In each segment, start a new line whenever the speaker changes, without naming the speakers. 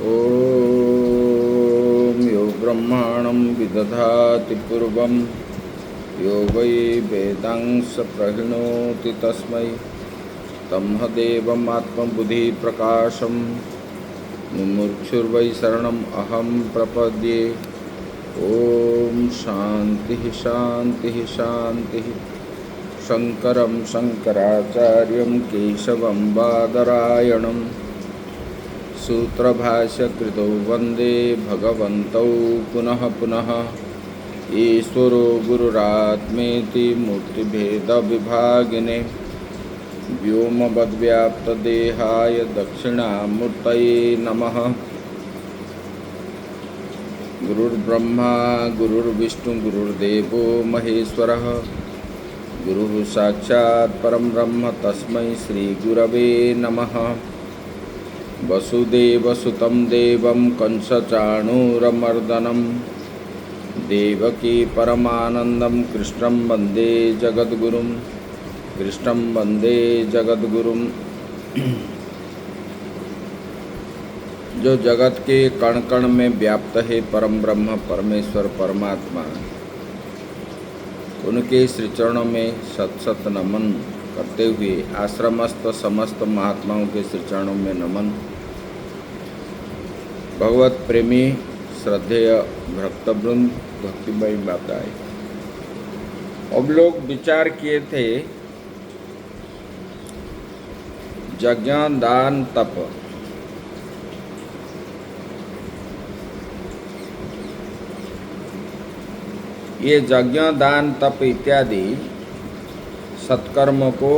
ॐ यो ब्रह्माणं विदधाति पूर्वं यो वै वेदांस प्रहिणोति तस्मै तमहदेवमात्मबुद्धिप्रकाशं मुमुक्षुर्वै शरणम् अहं प्रपद्ये। ॐ शान्तिः शान्तिः शान्तिः। शङ्करं शङ्कराचार्यं केशवं बादरायणं सूत्रभाष्यकृतौ वन्दे भगवन्तौ पुनः पुनः। ईश्वरो गुरुरात्मेति मूर्तिभेदविभागिने व्योमवद्व्याप्तदेहाय दक्षिणामूर्तये नमः। गुरुर्ब्रह्मा गुरुर्विष्णु गुरुर्देवो महेश्वरः गुरुः साक्षात् परं ब्रह्म तस्मै श्रीगुरवे नमः। वसुदेवसुतं देवं कंसचाणूरमर्दनं देवकी परमानन्दं कृष्णं वन्दे जगद्गुरुं कृष्णं वन्दे जगद्गुरुं। जो जगत के कण कण में व्याप्त है परम ब्रह्म परमेश्वर परमात्मा, उनके श्री चरणों में सत सत नमन करते हुए आश्रमस्थ समस्त महात्माओं के श्री चरणों में नमन। भगवत प्रेमी श्रद्धेय भक्तवृंद, भक्तिमयी माताएं, अब लोग विचार किए थे यज्ञ दान तप। ये यज्ञ दान तप इत्यादि सत्कर्म को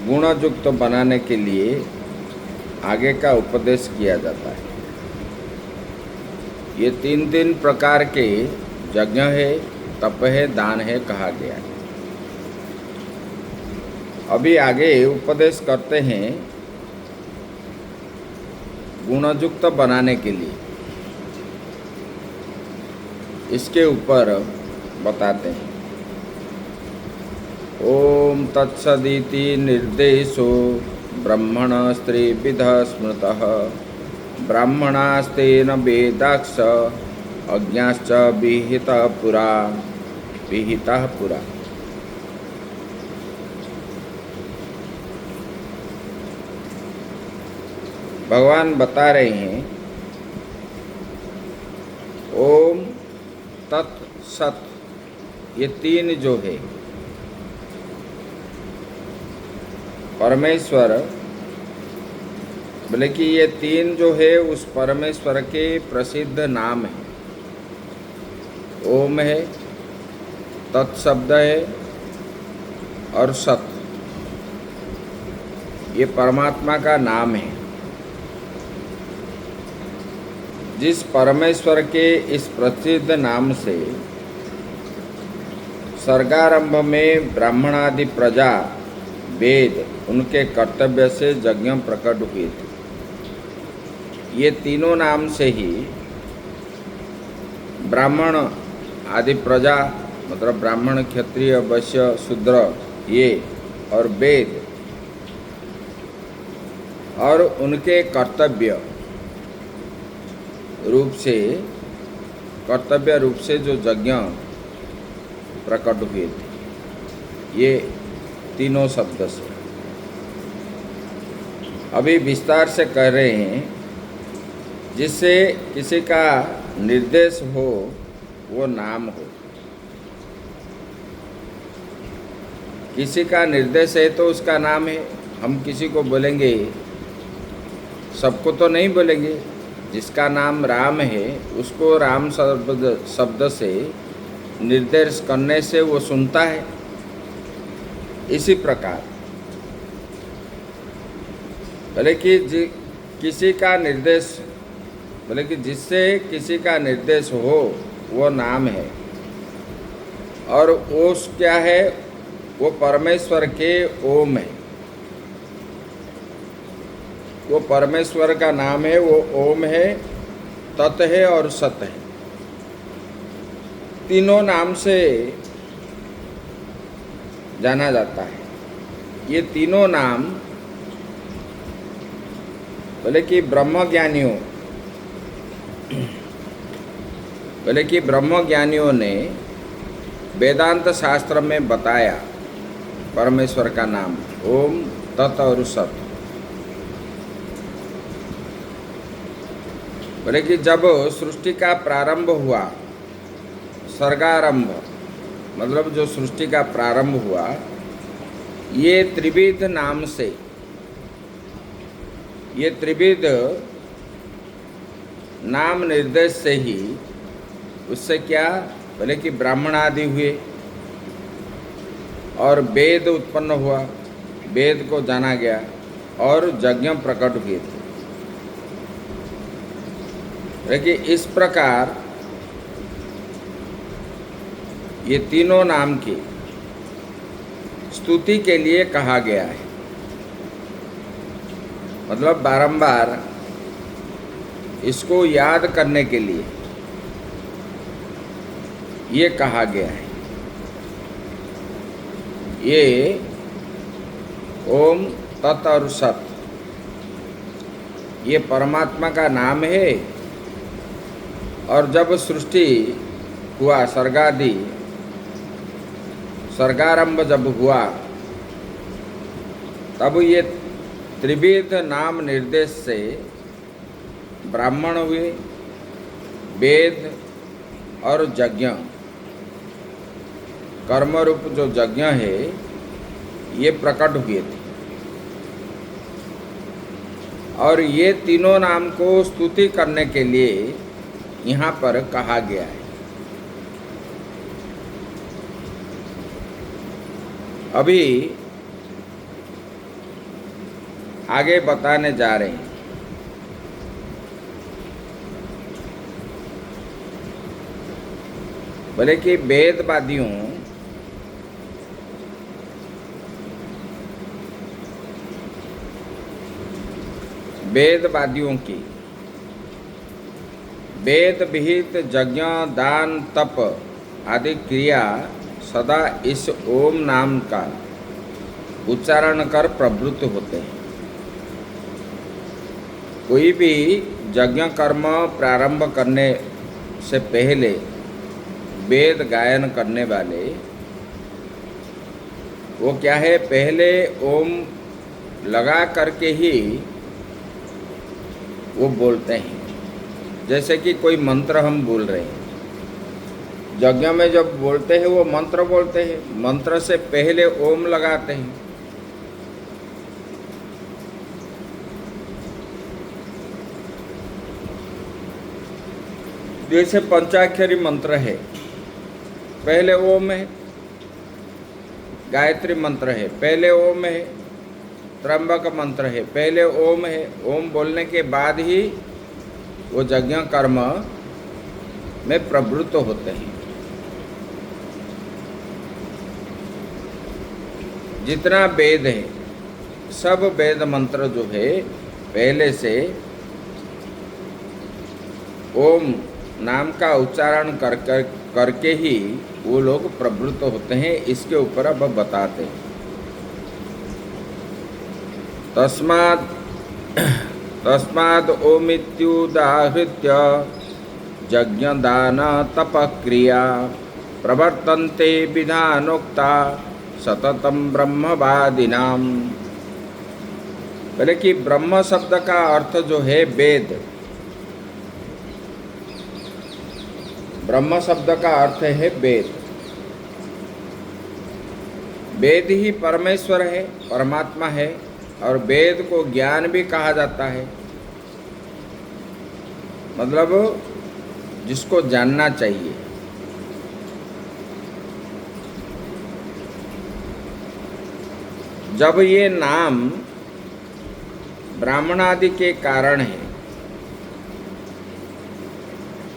गुणयुक्त बनाने के लिए आगे का उपदेश किया जाता है। ये तीन प्रकार के यज्ञ है, तप है, दान है कहा गया है। अभी आगे उपदेश करते हैं गुणयुक्त बनाने के लिए, इसके ऊपर बताते हैं। ओम तत्सदिति निर्देशो ब्रह्मण स्त्रीविधः स्मृतः ब्राह्मणास्तेन वेदाक्ष अज्ञाश्च विहितः पुरा। भगवान बता रहे हैं ओम तत् सत, ये तीन जो है परमेश्वर, बोले कि ये तीन जो है उस परमेश्वर के प्रसिद्ध नाम है। ओम है, तत् शब्द है और सत, ये परमात्मा का नाम है। जिस परमेश्वर के इस प्रसिद्ध नाम से सर्गारंभ में ब्राह्मणादि प्रजा वेद उनके कर्तव्य से यज्ञ प्रकट हुए थे। ये तीनों नाम से ही ब्राह्मण आदि प्रजा, मतलब ब्राह्मण क्षत्रिय वैश्य शूद्र, ये और वेद और उनके कर्तव्य रूप से जो यज्ञ प्रकट हुए थे, ये तीनों शब्द से अभी विस्तार से कह रहे हैं। जिससे किसी का निर्देश हो वो नाम हो। किसी का निर्देश है तो उसका नाम है। हम किसी को बोलेंगे, सबको तो नहीं बोलेंगे। जिसका नाम राम है उसको राम शब्द से निर्देश करने से वो सुनता है। इसी प्रकार बोले कि किसी का निर्देश, बोले कि जिससे किसी का निर्देश हो वो नाम है। और वो क्या है? वो परमेश्वर के ओम है। वो परमेश्वर का नाम है, वो ओम है, तत् है और सत है। तीनों नाम से जाना जाता है। ये तीनों नाम बोले कि ब्रह्मज्ञानियों ने वेदांत शास्त्र में बताया परमेश्वर का नाम ओम तत् और सत। बोले कि जब सृष्टि का प्रारंभ हुआ, सर्गारंभ मतलब जो सृष्टि का प्रारंभ हुआ, ये त्रिविध नाम से, ये त्रिविध नाम निर्देश से ही उससे क्या, बोले कि ब्राह्मण आदि हुए और वेद उत्पन्न हुआ, वेद को जाना गया और यज्ञ प्रकट हुए थे। देखिए इस प्रकार ये तीनों नाम की स्तुति के लिए कहा गया है, मतलब बारंबार इसको याद करने के लिए ये कहा गया है। ये ओम तत् और सत ये परमात्मा का नाम है। और जब सृष्टि हुआ, सर्गारंभ जब हुआ, तब ये त्रिविध नाम निर्देश से ब्राह्मण हुए, वेद और यज्ञ, कर्म रूप जो यज्ञ है ये प्रकट हुए थे। और ये तीनों नाम को स्तुति करने के लिए यहाँ पर कहा गया है। अभी आगे बताने जा रहे हैं। बोले कि वेदवादियों की वेद विहित यज्ञ दान तप आदि क्रिया सदा इस ओम नाम का उच्चारण कर प्रवृत्त होते हैं। कोई भी यज्ञ कर्म प्रारंभ करने से पहले वेद गायन करने वाले वो क्या है, पहले ओम लगा करके ही वो बोलते हैं। जैसे कि कोई मंत्र हम बोल रहे हैं, यज्ञ में जब बोलते हैं वो मंत्र बोलते हैं, मंत्र से पहले ओम लगाते हैं। जैसे पंचाक्षरी मंत्र है, पहले ओम है। गायत्री मंत्र है, पहले ओम है। त्र्यंबक मंत्र है, पहले ओम है। ओम बोलने के बाद ही वो यज्ञ कर्म में प्रवृत्त होते हैं। जितना वेद है, सब वेद मंत्र जो है पहले से ओम नाम का उच्चारण करके ही वो लोग प्रवृत्त होते हैं। इसके ऊपर अब बताते हैं। तस्माद् ओमित्युदाहृत्य यज्ञ दान तप क्रिया प्रवर्तन्ते विधानोक्ता सततम ब्रह्मवादिनाम। बोले कि ब्रह्म शब्द का अर्थ जो है वेद, ब्रह्म शब्द का अर्थ है वेद। वेद ही परमेश्वर है, परमात्मा है। और वेद को ज्ञान भी कहा जाता है, मतलब जिसको जानना चाहिए। जब ये नाम ब्राह्मण आदि के कारण है,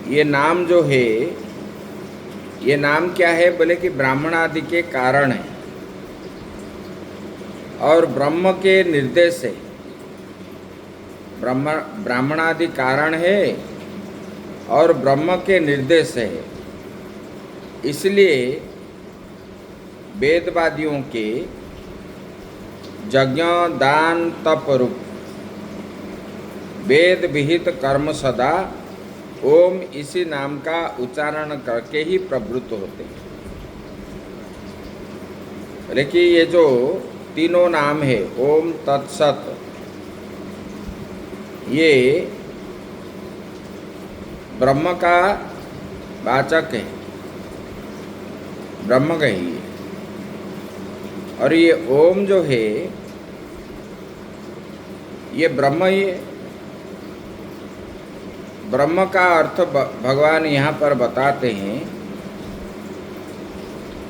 ये नाम जो है, ये नाम क्या है, बोले कि ब्राह्मण आदि के कारण है और ब्रह्म के निर्देश से। ब्राह्मण आदि कारण है और ब्रह्म के निर्देश है। इसलिए वेदवादियों के यज्ञ दान तप रूप वेद विहित कर्म सदा ओम इसी नाम का उच्चारण करके ही प्रवृत्त होते हैं। लेकिन ये जो तीनों नाम है ओम तत्सत, ये ब्रह्म का वाचक है, ब्रह्म का ही है। और ये ओम जो है ये ब्रह्म ही है। ब्रह्म का अर्थ भगवान यहाँ पर बताते हैं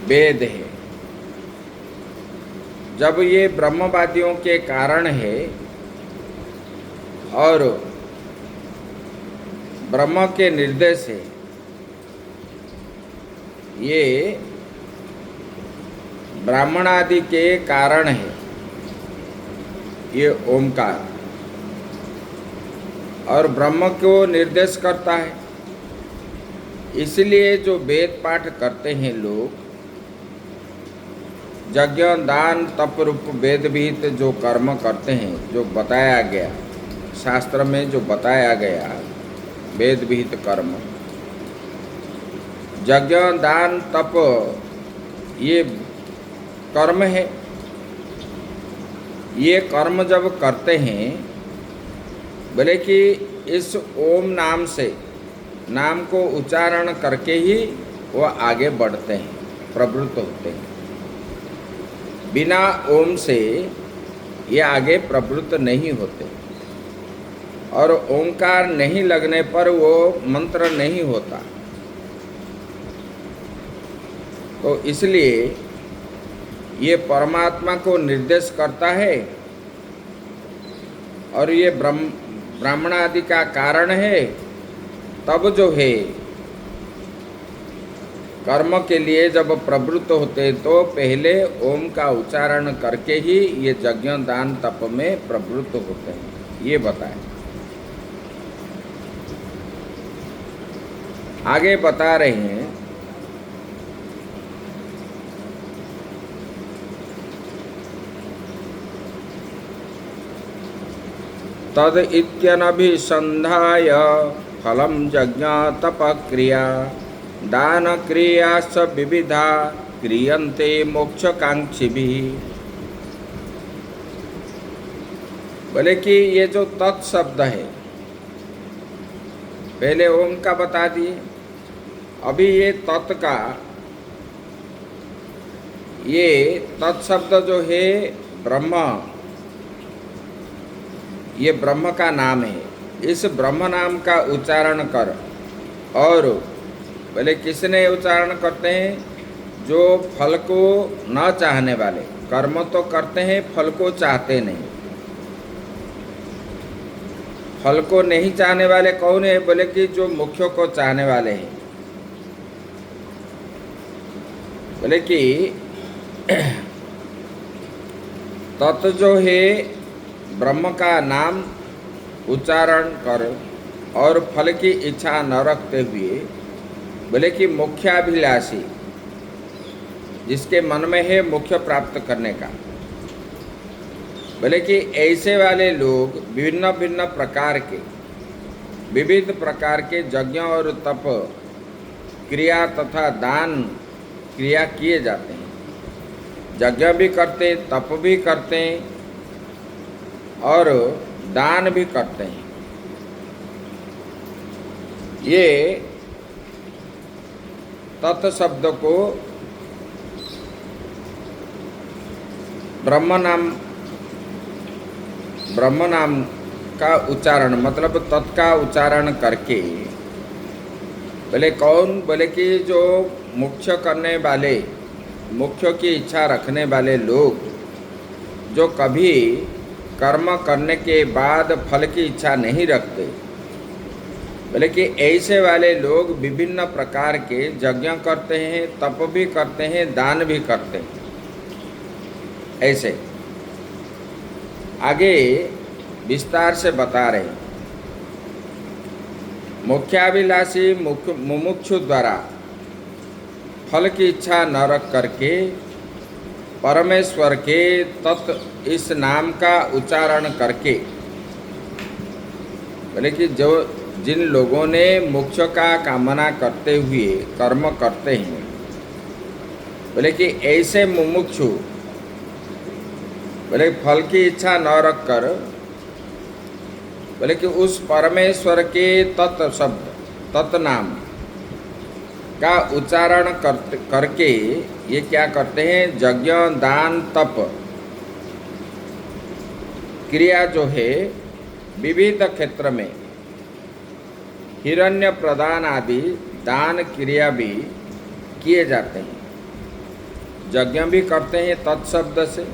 वेद है। जब ये ब्रह्मवादियों के कारण है और ब्रह्म के निर्देश है, ये ब्राह्मण आदि के कारण है ये ओमकार, और ब्रह्म को निर्देश करता है। इसलिए जो वेद पाठ करते हैं लोग, यज्ञ दान तप रूप वेद विहित जो कर्म करते हैं, जो बताया गया शास्त्र में, जो बताया गया वेद विहित कर्म, यज्ञ दान तप, ये कर्म है। ये कर्म जब करते हैं, बोले कि इस ओम नाम से, नाम को उच्चारण करके ही वो आगे बढ़ते हैं, प्रवृत्त होते हैं। बिना ओम से ये आगे प्रवृत्त नहीं होते, और ओंकार नहीं लगने पर वो मंत्र नहीं होता। तो इसलिए ये परमात्मा को निर्देश करता है, और ये ब्राह्मण आदि का कारण है। तब जो है कर्म के लिए जब प्रवृत्त होते तो पहले ओम का उच्चारण करके ही ये यज्ञ दान तप में प्रवृत्त होते हैं, ये बताए। आगे बता रहे हैं, तद इत्यनभिसंधाय फलम यज्ञ तप क्रिया दान क्रियाश्च विविधा क्रियन्ते मोक्षकांक्षिभिः। बोले कि ये जो तत् शब्द है, पहले ओम का बता दिए, अभी ये तत् का, ये तत् शब्द जो है ब्रह्म, ये ब्रह्म का नाम है। इस ब्रह्म नाम का उच्चारण कर, और पहले किसने उच्चारण करते हैं? जो फल को न चाहने वाले, कर्म तो करते हैं, फल को चाहते नहीं। फल को नहीं चाहने वाले कौन है? बोले कि जो मोक्ष को चाहने वाले हैं। बोले कि तत् जो है ब्रह्म का नाम उच्चारण कर और फल की इच्छा न रखते हुए, बोले कि मोक्षाभिलाषी, जिसके मन में है मोक्ष प्राप्त करने का, बोले कि ऐसे वाले लोग विभिन्न भिन्न प्रकार के, विविध प्रकार के यज्ञ और तप क्रिया तथा दान क्रिया किए जाते हैं। यज्ञ भी करते, तप भी करते और दान भी करते हैं। ये तत् शब्द को ब्रह्म नाम का उच्चारण, मतलब तत् का उच्चारण करके, बोले कौन? बोले कि जो मोक्ष करने वाले, मोक्ष की इच्छा रखने वाले लोग, जो कभी कर्म करने के बाद फल की इच्छा नहीं रखते, बोले कि ऐसे वाले लोग विभिन्न प्रकार के यज्ञ करते हैं, तप भी करते हैं, दान भी करते हैं। ऐसे आगे विस्तार से बता रहे, मोक्षाभिलाषी मुमुक्षु द्वारा फल की इच्छा न रख करके परमेश्वर के तत् इस नाम का उच्चारण करके बोले कि जो जिन लोगों ने मोक्ष का कामना करते हुए कर्म करते हैं, बोले कि ऐसे मुमुक्षु बोले फल की इच्छा न रखकर, बोले कि उस परमेश्वर के तत् शब्द तत् नाम का उच्चारण करके ये क्या करते हैं, यज्ञ दान तप क्रिया जो है विविध क्षेत्र में हिरण्य प्रदान आदि दान क्रिया भी किए जाते हैं। यज्ञ भी करते हैं तत्शब्द से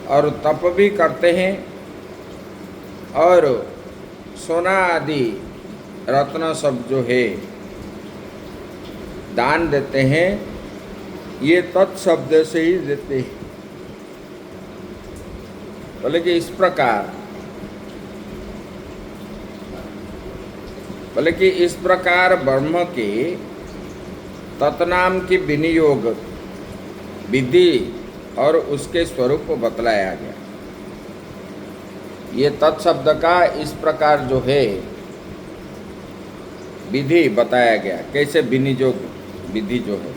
और तप भी करते हैं और सोना आदि रत्न सब जो है दान देते हैं, ये तत्शब्द से ही देते हैं। बोले कि इस प्रकार, बोले कि इस प्रकार ब्रह्म के तत्नाम की विनियोग विधि और उसके स्वरूप बतलाया गया। ये तत्शब्द का इस प्रकार जो है विधि बताया गया, कैसे विनियोग विधि जो है।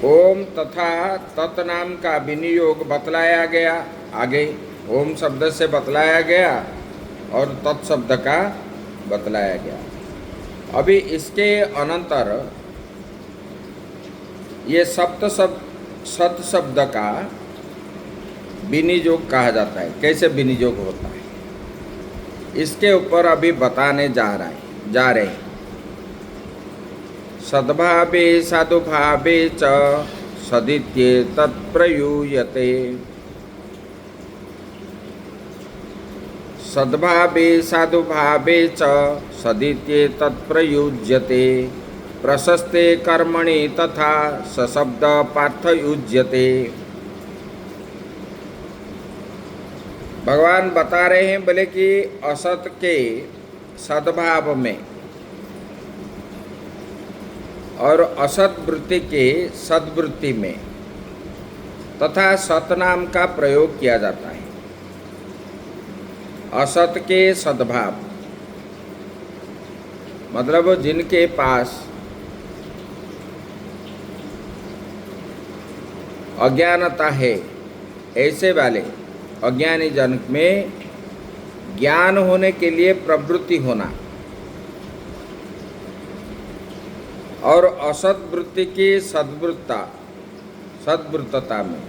ओम तथा तत्नाम का विनियोग बतलाया गया, आगे ओम शब्द से बतलाया गया और तत्शब्द का बतलाया गया। अभी इसके अनंतर ये सत शब्द का विनियोग कहा जाता है, कैसे विनियोग होता है, इसके ऊपर अभी बताने जा रहे हैं। सद्भावे साधुभावे च सदित्ये तत्प्रयूयते। सद्भावे साधुभावे च सदित्ये तत्प्रयुज्यते। प्रशस्ते कर्मणि तथा सशब्द पार्थयुज्यते। भगवान बता रहे हैं, बोले कि असत के सद्भाव में और असत वृत्ति के सद्वृत्ति में तथा सतनाम का प्रयोग किया जाता है। असत के सद्भाव मतलब जिनके पास अज्ञानता है, ऐसे वाले अज्ञानी जन में ज्ञान होने के लिए प्रवृत्ति होना और असत वृत्ति की सद्वृत्तता में,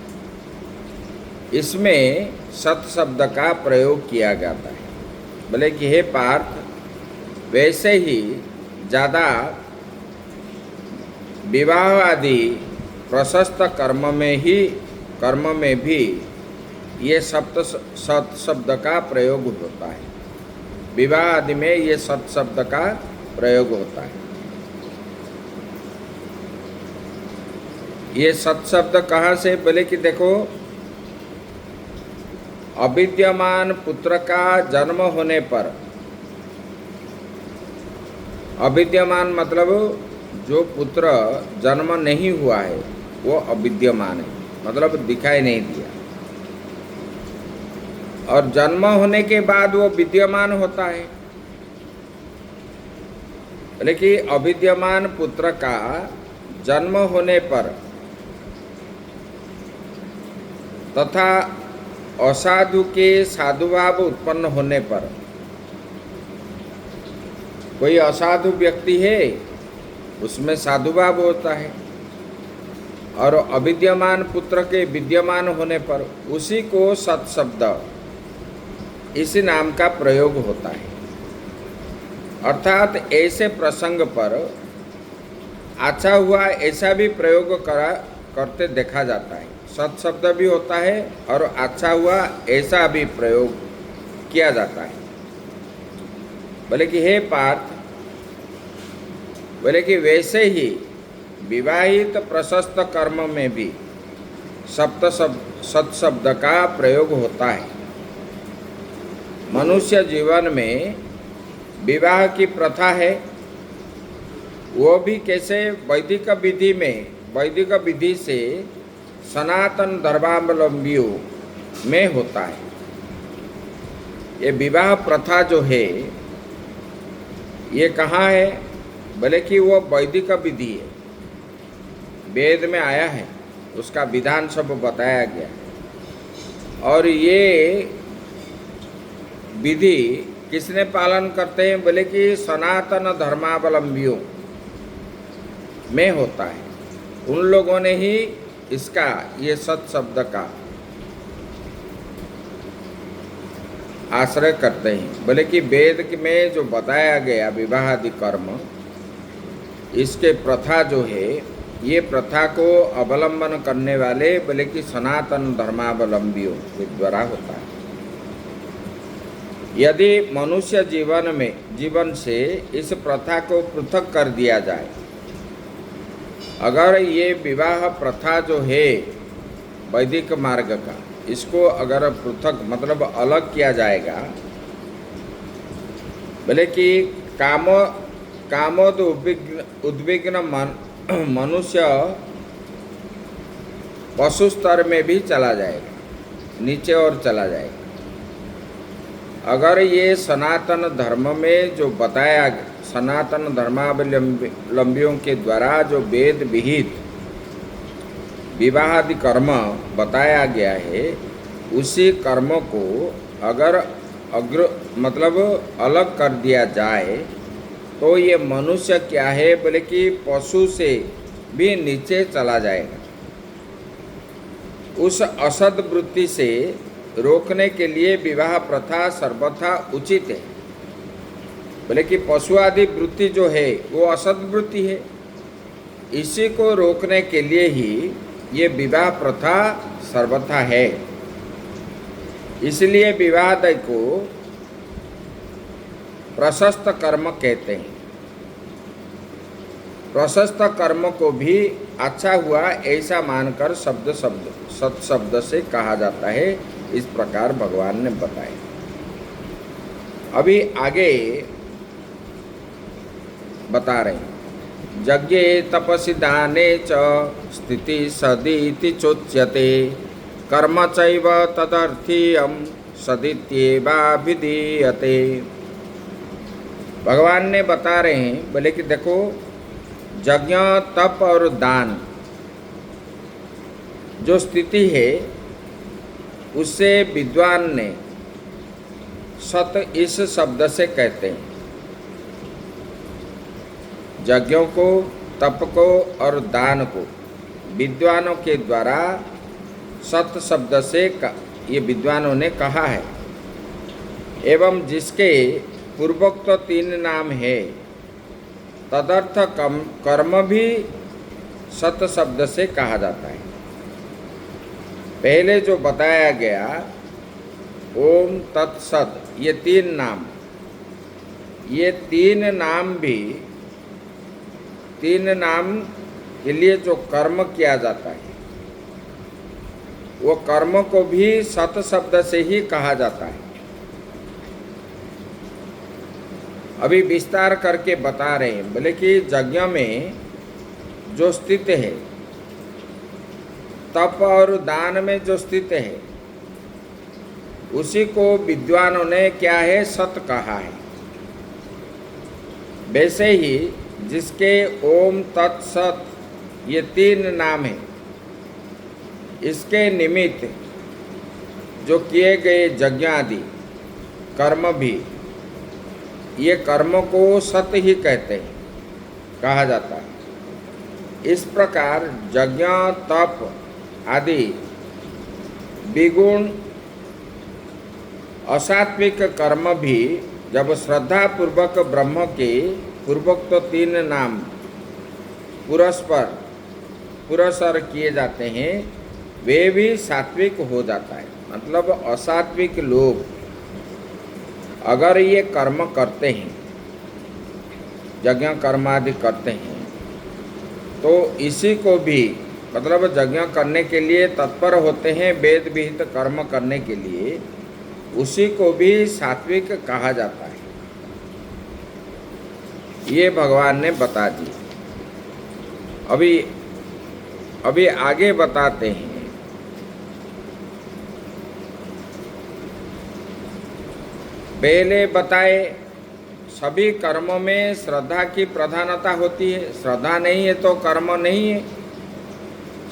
इसमें सत शब्द का प्रयोग किया जाता है। बोले कि हे पार्थ, वैसे ही ज़्यादा विवाह आदि प्रशस्त कर्म में भी ये सत शब्द का प्रयोग होता है। विवाह आदि में ये सत शब्द का प्रयोग होता है। ये सत शब्द कहाँ से, बोले कि देखो, अविद्यमान पुत्र का जन्म होने पर, अविद्यमान मतलब जो पुत्र जन्म नहीं हुआ है वो अविद्यमान है, मतलब दिखाई नहीं दिया, और जन्म होने के बाद वो विद्यमान होता है। लेकिन अविद्यमान पुत्र का जन्म होने पर तथा असाधु के साधुभाव उत्पन्न होने पर, कोई असाधु व्यक्ति है उसमें साधुभाव होता है, और अविद्यमान पुत्र के विद्यमान होने पर उसी को सत शब्द इसी नाम का प्रयोग होता है। अर्थात ऐसे प्रसंग पर अच्छा हुआ ऐसा भी प्रयोग करते देखा जाता है। सत शब्द भी होता है और अच्छा हुआ ऐसा भी प्रयोग किया जाता है। बोले कि हे पार्थ, बोले कि वैसे ही विवाहित प्रशस्त कर्म में भी सत शब्द का प्रयोग होता है। मनुष्य जीवन में विवाह की प्रथा है, वो भी कैसे वैदिक विधि से सनातन धर्मावलंबियों में होता है। ये विवाह प्रथा जो है ये कहाँ है? बोले कि वो वैदिक विधि है, वेद में आया है, उसका विधान सब बताया गया है। और ये विधि किसने पालन करते हैं? बोले कि सनातन धर्मावलंबियों में होता है। उन लोगों ने ही इसका ये सत शब्द का आश्रय करते हैं। बोले कि वेद में जो बताया गया विवाह आदि कर्म, इसके प्रथा जो है ये प्रथा को अवलंबन करने वाले बोले कि सनातन धर्मावलंबियों के द्वारा होता है। यदि मनुष्य जीवन से इस प्रथा को पृथक कर दिया जाए, अगर ये विवाह प्रथा जो है वैदिक मार्ग का, इसको अगर पृथक मतलब अलग किया जाएगा, बोले कि कामोद उद्विग्न मनुष्य पशु स्तर में भी चला जाएगा, नीचे और चला जाएगा। अगर ये सनातन धर्म में जो बताया, सनातन धर्मावलंबियों के द्वारा जो वेद विहित विवाहादि कर्म बताया गया है, उसी कर्म को अगर मतलब अलग कर दिया जाए तो ये मनुष्य क्या है? बोले कि पशु से भी नीचे चला जाएगा। उस असद वृत्ति से रोकने के लिए विवाह प्रथा सर्वथा उचित है। बोले कि पशु आदि वृत्ति जो है वो असद वृत्ति है, इसी को रोकने के लिए ही ये विवाह प्रथा सर्वथा है। इसलिए विवाह को प्रशस्त कर्म कहते हैं। प्रशस्त कर्म को भी अच्छा हुआ ऐसा मानकर सत शब्द से कहा जाता है। इस प्रकार भगवान ने बताया। अभी आगे बता रहे हैं, यज्ञे तपसि दाने च स्थिति सदीति चोच्यते कर्म चैव तदर्थीयं सदित्येवाभिधीयते। भगवान ने बता रहे हैं, बोले कि देखो, यज्ञ तप और दान जो स्थिति है उससे विद्वान ने सत इस शब्द से कहते हैं। यज्ञों को, तप को और दान को विद्वानों के द्वारा सत शब्द से ये विद्वानों ने कहा है। एवं जिसके पूर्वोक्त तीन नाम है, तदर्थ कर्म भी सत शब्द से कहा जाता है। पहले जो बताया गया ओम तत्सत, ये तीन नाम, ये तीन नाम भी, तीन नाम के लिए जो कर्म किया जाता है वो कर्म को भी सत शब्द से ही कहा जाता है। अभी विस्तार करके बता रहे हैं, बोले कि यज्ञ में जो स्थित है, तप और दान में जो स्थित है, उसी को विद्वानों ने क्या है? सत कहा है। वैसे ही जिसके ओम तत्सत ये तीन नाम है, इसके निमित्त जो किए गए यज्ञ आदि कर्म भी, ये कर्म को सत ही कहते हैं, कहा जाता है। इस प्रकार यज्ञ तप आदि विगुण असात्विक कर्म भी जब श्रद्धा पूर्वक ब्रह्म के पूर्वोक्त तीन नाम पुरस्पर किए जाते हैं, वे भी सात्विक हो जाता है। मतलब असात्विक लोग अगर ये कर्म करते हैं, यज्ञ कर्म आदि करते हैं, तो इसी को भी मतलब यज्ञ करने के लिए तत्पर होते हैं, वेद विहित कर्म करने के लिए, उसी को भी सात्विक कहा जाता है। ये भगवान ने बता दिया। अभी आगे बताते हैं पहले बताए सभी कर्मों में श्रद्धा की प्रधानता होती है। श्रद्धा नहीं है तो कर्म नहीं है,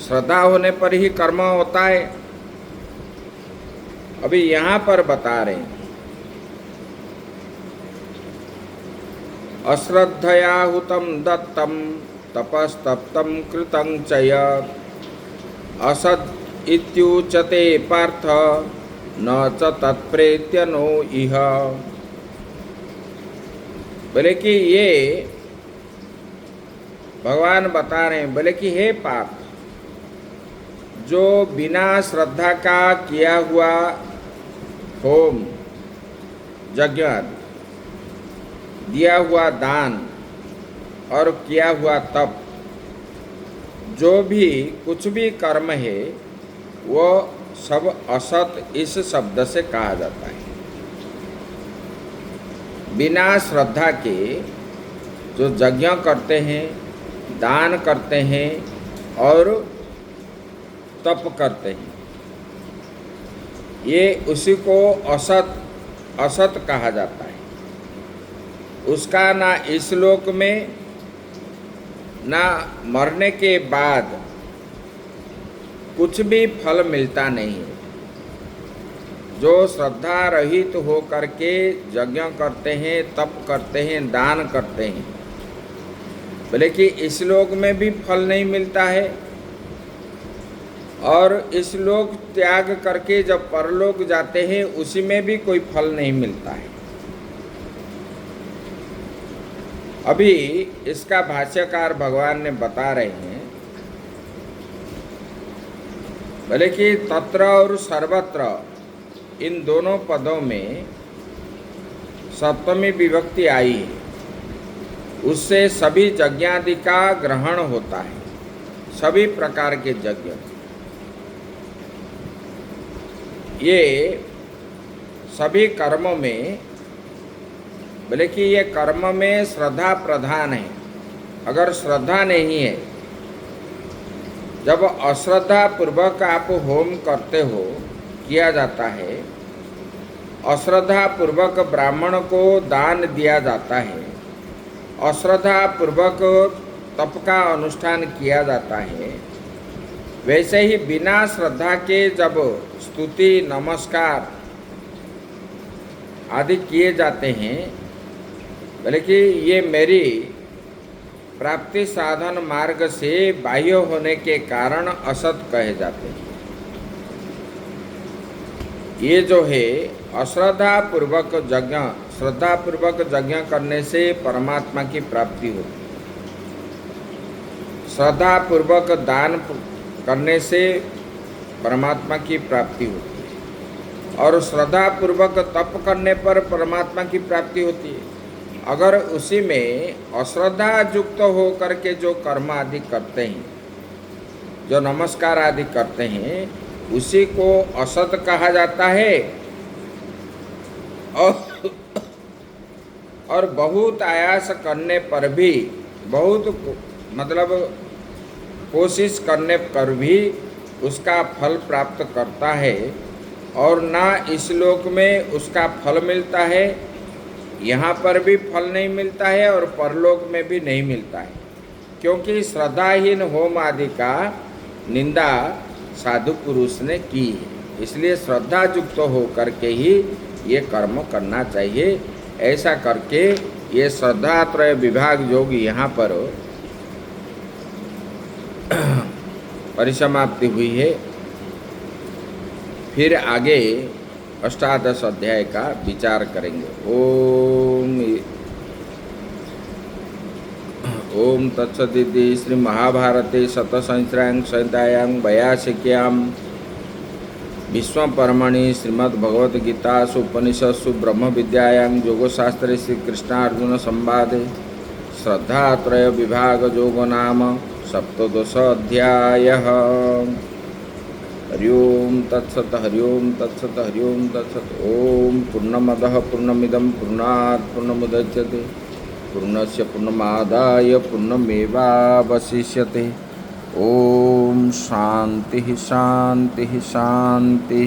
श्रद्धा होने पर ही कर्म होता है। अभी यहाँ पर बता रहे हैं, अश्रद्धया हुतं दत्तं तपस्तप्तं कृतं च यत् असद् इत्युच्यते पार्थ न च तत्प्रेत्य नो इह। बोले कि ये भगवान बता रहे हैं, बोले कि हे पार्थ, जो बिना श्रद्धा का किया हुआ होम यज्ञ, दिया हुआ दान और किया हुआ तप, जो भी कुछ भी कर्म है वो सब असत इस शब्द से कहा जाता है। बिना श्रद्धा के जो यज्ञ करते हैं, दान करते हैं और तप करते हैं, ये उसी को असत कहा जाता है। उसका ना इस लोक में ना मरने के बाद कुछ भी फल मिलता नहीं है। जो श्रद्धा रहित हो करके यज्ञ करते हैं, तप करते हैं, दान करते हैं, बोले कि इस लोक में भी फल नहीं मिलता है, और इस लोक त्याग करके जब परलोक जाते हैं उसी में भी कोई फल नहीं मिलता है। अभी इसका भाष्यकार भगवान ने बता रहे हैं, बोले कि तत्र और सर्वत्र इन दोनों पदों में सप्तमी विभक्ति आई है, उससे सभी यज्ञादि का ग्रहण होता है, सभी प्रकार के यज्ञ। ये सभी कर्मों में, बोले कि ये कर्म में श्रद्धा प्रधान है। अगर श्रद्धा नहीं है, जब अश्रद्धा पूर्वक आप होम करते हो, किया जाता है, अश्रद्धा पूर्वक ब्राह्मण को दान दिया जाता है, अश्रद्धा पूर्वक तप का अनुष्ठान किया जाता है, वैसे ही बिना श्रद्धा के जब स्तुति नमस्कार आदि किए जाते हैं, बोले कि ये मेरी प्राप्ति साधन मार्ग से बाह्य होने के कारण असत कहे जाते हैं। ये जो है अश्रद्धा पूर्वक यज्ञ, श्रद्धा पूर्वक यज्ञ करने से परमात्मा की प्राप्ति होती है। श्रद्धा पूर्वक दान करने से परमात्मा की प्राप्ति होती है, और श्रद्धा पूर्वक तप करने पर परमात्मा की प्राप्ति होती है। अगर उसी में अश्रद्धा युक्त हो करके जो कर्म आदि करते हैं, जो नमस्कार आदि करते हैं, उसी को असत कहा जाता है। और बहुत आयास करने पर भी, बहुत मतलब कोशिश करने पर भी उसका फल प्राप्त करता है, और ना इस लोक में उसका फल मिलता है, यहाँ पर भी फल नहीं मिलता है और परलोक में भी नहीं मिलता है, क्योंकि श्रद्धाहीन होम आदि का निंदा साधु पुरुष ने की है। इसलिए श्रद्धा युक्त हो करके ही ये कर्म करना चाहिए। ऐसा करके ये श्रद्धात्रय विभाग योग यहाँ पर परिसमाप्ति हुई है। फिर आगे अष्टादश अध्याय का विचार करेंगे। ओम तत्सदिति श्री महाभारते शतसहस्रायां संहितायां 82 विश्व परमणि श्रीमद्भगवद्गीतासु उपनिषत्सु ब्रह्म विद्यायां योगशास्त्रे श्री कृष्णार्जुन संवादे श्रद्धात्रय विभाग योग नाम सप्तदश अध्यायः। हरि ओम तत्सत, हरि ओम तत्सत, हरि ओम तत्सत। ओम पूर्णमदः पूर्णमिदं पूर्णात् पूर्णमुदच्यते पूर्णस्य पूर्णमादाय पूर्णमेवावशिष्यते। ओम शांति शांति शांति।